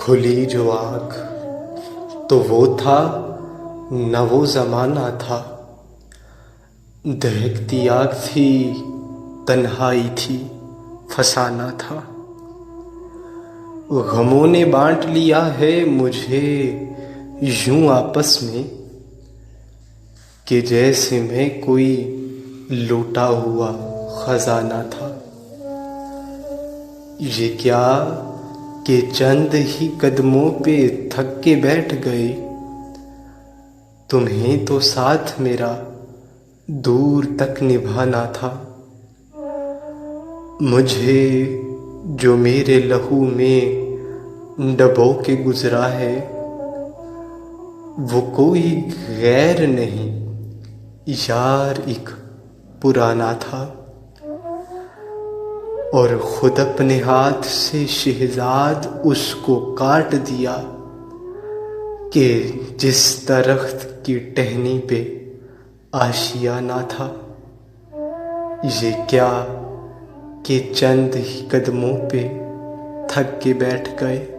खुली जो आँख तो वो था न वो ज़माना था। दहकती आग थी, तन्हाई थी, फसाना था। गमों ने बांट लिया है मुझे यूं आपस में कि जैसे मैं कोई लूटा हुआ खजाना था। ये क्या कि चंद ही कदमों पे थक के बैठ गए, तुम्हें तो साथ मेरा दूर तक निभाना था। मुझे जो मेरे लहू में डबो के गुजरा है, वो कोई गैर नहीं यार एक पुराना था। और खुद अपने हाथ से शहजाद उसको काट दिया कि जिस दरख्त की टहनी पे आशियाना था। ये क्या कि चंद ही कदमों पे थक के बैठ गए।